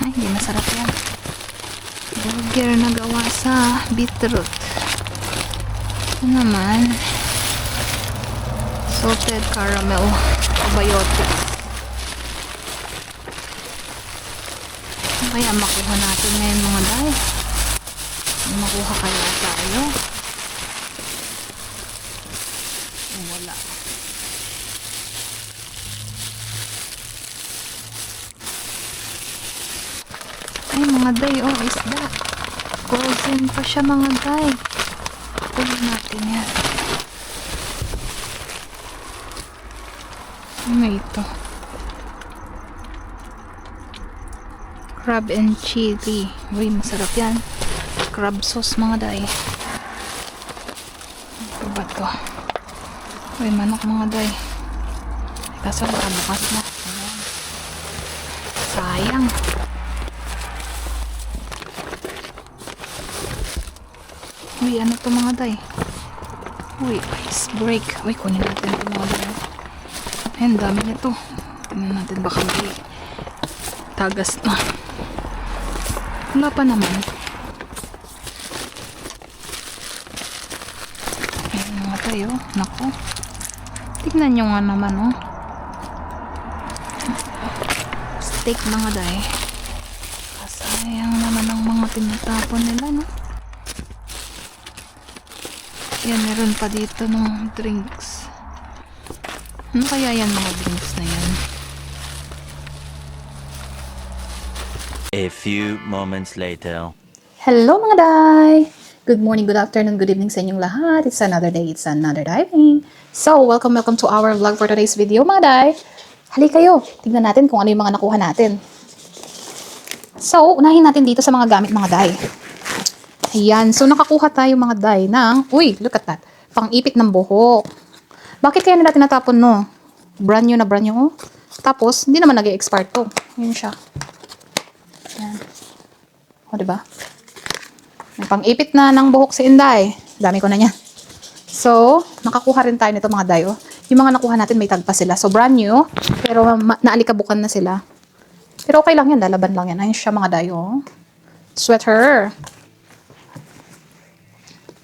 Ay, hindi masarap yan. Burger na gawa sa beetroot. Ito naman, salted caramel probiotics. Ano kaya makuha natin ngayon mga day? Makuha kaya tayo? Wala. Ay mga day, oh isda. Frozen pa siya mga day. Kunin natin yan. Ano ito? Crab and chili. Uy, masarap yan. Crab sauce mga day. Ano ba to? Uy, manok mga day. Kaso bukas na. Ayan. Sayang. Uy, ano to mga day? Uy, ice break. Uy, kunin natin ito mga day. Ayun, dami nito. Tingnan natin baka may tagas na. Wala pa naman. Ayun mga tayo. Naku. Tignan nyo nga naman, oh. Steak mga day. Kasayang naman ang mga tinatapon nila, no? Yan, meron pa dito ng drinks. Ano kaya yan mga drinks na yan? A few moments later. Hello mga day! Good morning, good afternoon, good evening sa inyong lahat. It's another day, it's another diving. So, welcome to our vlog for today's video mga day. Halika kayo, tignan natin kung ano yung mga nakuha natin. So, unahin natin dito sa mga gamit mga day. Ayan, so nakakuha tayo mga day ng, uy, look at that, pang-ipit ng buhok. Bakit kaya nila tinatapon no? Brand new na brand new, oh. Tapos, hindi naman nag-e-expire to. Yun siya. Ayan. O, diba? May pang-ipit na ng buhok si Inday. Dami ko na niya. So, nakakuha rin tayo nito mga day, oh. Yung mga nakuha natin may tagpa sila. So, brand new, pero naalikabukan na sila. Pero okay lang yan, lalaban lang yan. Ayun siya mga day, oh. Sweater.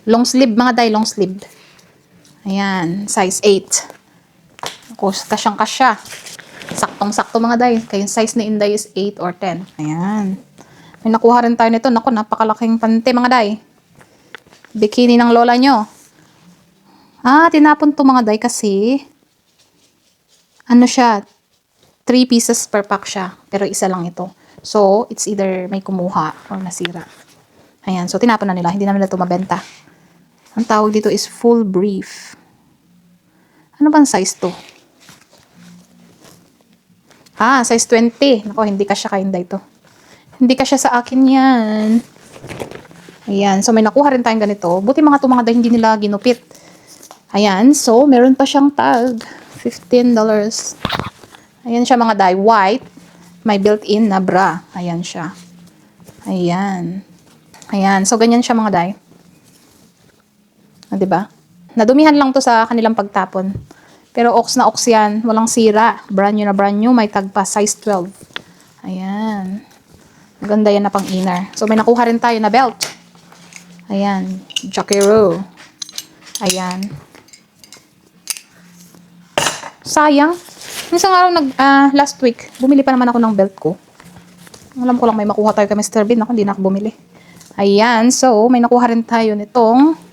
Long sleeve mga day, long sleeve. Ayan, size 8. Ako, kasyang-kasya. Saktong-sakto mga day. Kaya yung size ni Inday is 8 or 10. Ayan. May nakuha rin tayo nito. Naku, napakalaking pante mga day. Bikini ng lola nyo. Tinapon to mga day kasi ano siya, 3 pieces per pack siya. Pero isa lang ito. So, it's either may kumuha or nasira. Ayan, so tinapon na nila. Hindi na nila ito mabenta. Ang tawag dito is full brief. Ano bang size to? Size 20. Nako, hindi kasya kay Inday to. Hindi kasya sa akin yan. Ayan, so may nakuha rin tayong ganito. Buti mga to mga day, hindi nila ginupit. Ayan, so meron pa siyang tag. $15. Ayan siya mga day, white. May built-in na bra. Ayan siya. Ayan. Ayan, so ganyan siya mga day. Diba? Nadumihan lang to sa kanilang pagtapon. Pero ox na ox yan. Walang sira. Brand new na brand new. May tag pa. Size 12. Ayan. Maganda yan na pang inner. So may nakuha rin tayo na belt. Ayan. Jaquero. Ayan. Sayang. Isang araw last week, bumili pa naman ako ng belt ko. Alam ko lang may makuha tayo kay Mr. Bean. Ako, hindi na ako bumili. Ayan. So, may nakuha rin tayo nitong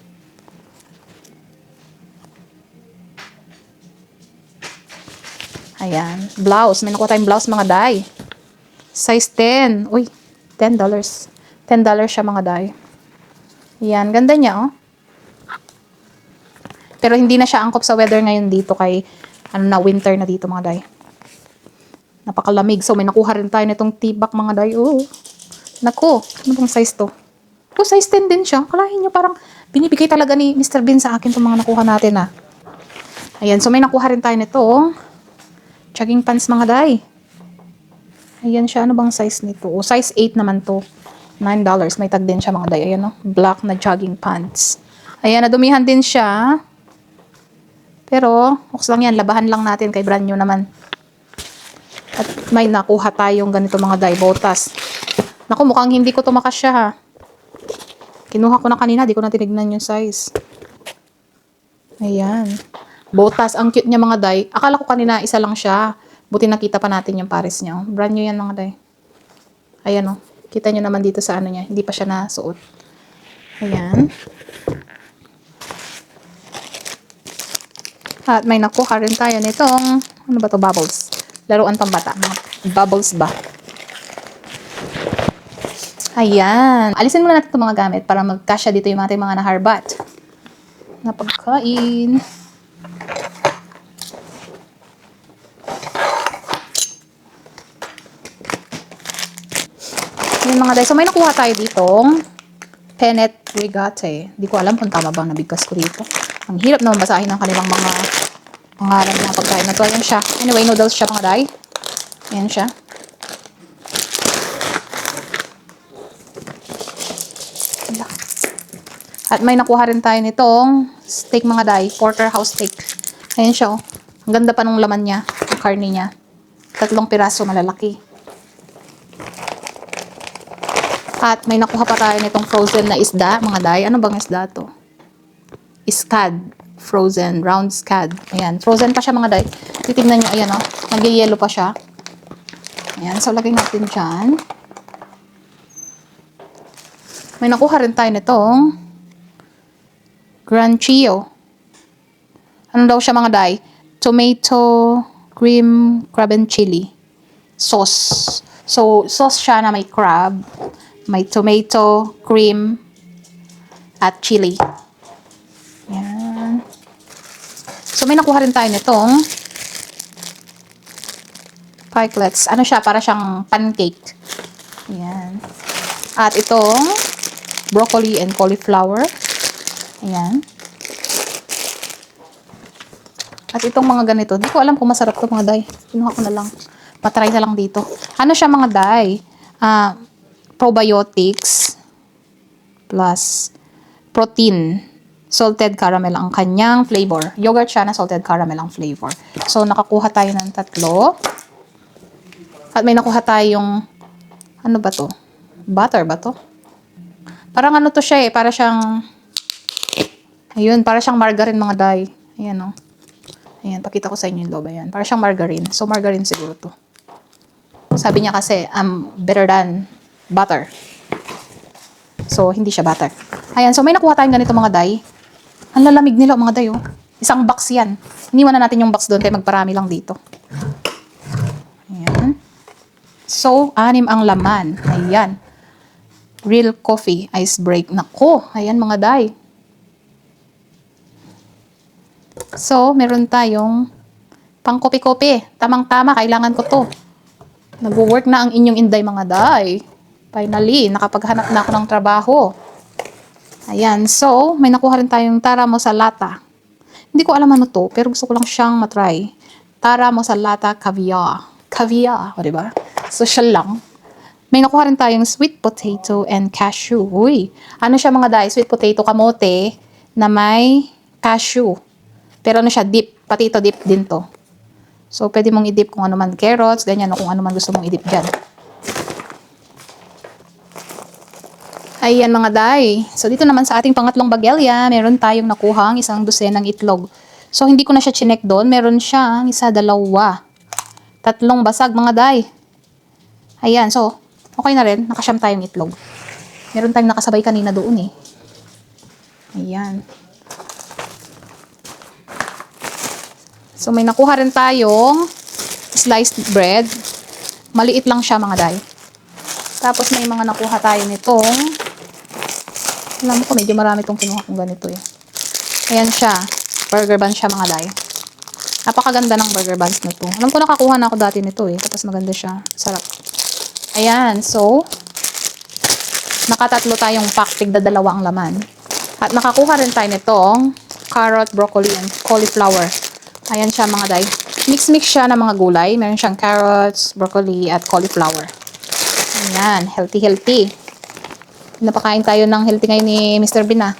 ayan. Blouse. May nakuha tayong blouse mga day. Size 10. Uy, $10. $10 siya mga day. Ayan. Ganda niya, oh. Pero hindi na siya angkop sa weather ngayon dito kay winter na dito mga day. Napakalamig. So, may nakuha rin tayo nitong tibak mga day. Oh. Naku, ano bang size to? Oh, size 10 din siya. Kalahin nyo, parang binibigay talaga ni Mr. Bean sa akin itong mga nakuha natin, Ayan, so may nakuha rin tayo nito, oh. Jogging pants mga day. Ayan siya, ano bang size nito? Oh, size 8 naman to. $9. May tag din siya mga day. Ayan, oh. Black na jogging pants. Ayan, nadumihan din siya. Pero, oks lang yan. Labahan lang natin kay brand new naman. At may nakuha tayong ganito mga day, botas. Naku, mukhang hindi ko tumakasya ha. Kinuha ko na kanina, di ko na tinignan yung size. Ayan. Botas, ang cute niya mga day. Akala ko kanina isa lang siya. Buti nakita pa natin yung pares niya. Oh. Brand new yan mga day. Ayan o. Oh. Kita nyo naman dito sa ano niya. Hindi pa siya nasuot. Ayan. At may nakuha rin tayo nitong, ano ba to, bubbles. Laruan pang bata. Mga bubbles ba? Ayan. Alisin muna natin itong mga gamit para magkasya dito yung ating mga naharbat na pagkain. Ayan mga day. So may nakuha tayo ditong Penet Regate. Hindi ko alam kung tama ba ang nabigkas ko dito. Ang hirap naman basahin ng kanilang mga pangalan ng pagkain na to. Ayan siya. Anyway, noodles siya mga day. Ayan siya. At may nakuha rin tayo nitong steak mga day. Porterhouse steak. Ayan siya oh. Ang ganda pa nung laman niya. Ang karne niya. 3 piraso malalaki. At may nakuha pa tayo nitong frozen na isda mga day. Ano bang isda to? Scad. Frozen. Round scad. Ayan. Frozen pa siya mga day. Titignan nyo. Ayan oh. Nag-yellow pa siya. Ayan. So lagay natin dyan. May nakuha rin tayo nitong Granchillo. Ano daw siya mga day? Tomato, cream, crab and chili. Sauce. So, sauce siya na may crab, may tomato, cream, at chili. Yan. So, may nakuha rin tayo nitong pikelets. Ano siya? Para siyang pancake. Yan. At itong broccoli and cauliflower. Ayan. At itong mga ganito, di ko alam kung masarap to mga day. Kinuha ko na lang. Patry na lang dito. Ano siya mga day? Probiotics plus protein. Salted caramel ang kanyang flavor. Yogurt siya na salted caramel ang flavor. So, nakakuha tayo ng 3. At may nakuha tayong, ano ba to? Butter ba to? Parang ano to siya eh. Para siyang, ayun, para siyang margarine mga day. Ayan o. Ayan, pakita ko sa inyo yung loob. Ayan, para siyang margarine. So, margarine siguro to. Sabi niya kasi, better than butter. So, hindi siya butter. Ayan, so may nakuha tayong ganito mga day. Ang lalamig nila mga day oh. Isang box yan. Iniwan na natin yung box doon kaya magparami lang dito. Ayan. So, 6 ang laman. Ayan. Real coffee, ice break. Nako, ayan mga day. So, meron tayong pang kopi-kopi. Tamang-tama, kailangan ko to. Nag-work na ang inyong inday mga day. Finally, nakapaghanap na ako ng trabaho. Ayan, so, may nakuha rin tayong tara mo sa lata. Hindi ko alam ano to, pero gusto ko lang siyang matry. Tara mo sa lata caviar. Caviar, o diba? So, siya lang. May nakuha rin tayong sweet potato and cashew. Uy, ano siya mga day? Sweet potato kamote na may cashew. Pero ano siya, dip. Potato dip din to. So, pwede mong i-dip kung ano man carrots, ganyan, o kung ano man gusto mong i-dip dyan. Ayan mga day. So, dito naman sa ating pangatlong bagelya, meron tayong nakuhang 1 dosenang itlog. So, hindi ko na siya chinek doon. Meron siyang 1, 2, 3 basag mga day. Ayan, so, okay na rin. Nakasyam tayong itlog. Meron tayong nakasabay kanina doon eh. Ayan. So, may nakuha rin tayong sliced bread. Maliit lang siya mga day. Tapos, may mga nakuha tayo nitong, alam ko, medyo marami itong kinuha kong ganito eh. Ayan siya. Burger buns siya mga day. Napakaganda ng burger buns na to. Alam ko nakakuha na ako dati nito eh. Tapos maganda siya. Sarap. Ayan. So, nakatatlo tayong pack. Tigda 2 ang laman. At nakakuha rin tayo nitong carrot, broccoli, and cauliflower. Ayan siya mga day. Mix-mix siya ng mga gulay. Meron siyang carrots, broccoli, at cauliflower. Ayan. Healthy. Napakain tayo ng healthy ngayon ni Mr. Bina.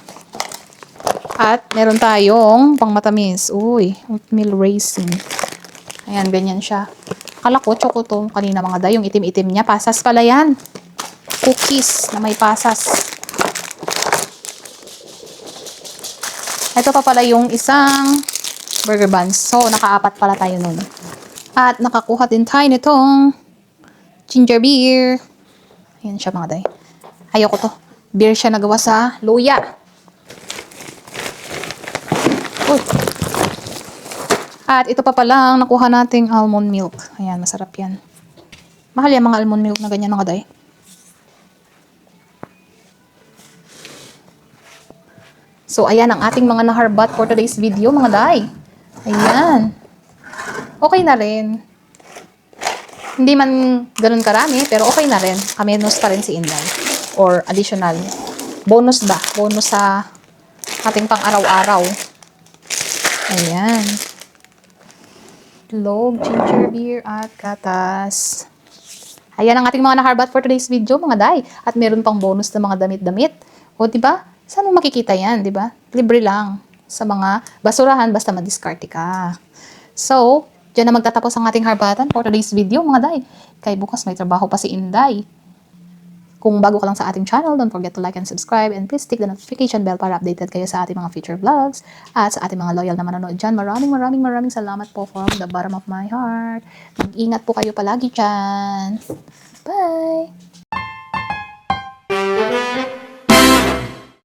At meron tayong pang matamis. Uy, oatmeal raisin. Ayan, ganyan siya. Kala ko, choco to. Kanina mga day, yung itim-itim niya. Pasas pala yan. Cookies na may pasas. Ito pa pala yung isang burger buns. So, nakaapat pala tayo nun. At nakakuha din tayo nitong ginger beer. Ayan siya mga day. Ayoko to. Beer siya nagawa sa luya. Uy. At ito pa palang nakuha nating almond milk. Ayan, masarap yan. Mahal yan mga almond milk na ganyan mga day. So, ayan ang ating mga naharbat for today's video mga day. Ayan. Okay na rin. Hindi man ganun karami, pero okay na rin. Kamenos pa rin si Inday. Or additional. Bonus ba? Bonus sa ating pang-araw-araw. Ayan. Log, ginger beer, at gatas. Ayan ang ating mga naharbat for today's video, mga day. At meron pang bonus na mga damit-damit. O, diba? Saan mo makikita yan, diba? Libre lang sa mga basurahan basta madiskarte ka. So, dyan na magtatapos ang ating harbatan for today's video, mga day. Kay bukas may trabaho pa si Inday. Kung bago ka lang sa ating channel, don't forget to like and subscribe and please click the notification bell para updated kayo sa ating mga future vlogs at sa ating mga loyal na manonood dyan. Maraming salamat po from the bottom of my heart. Mag-ingat po kayo palagi dyan. Bye!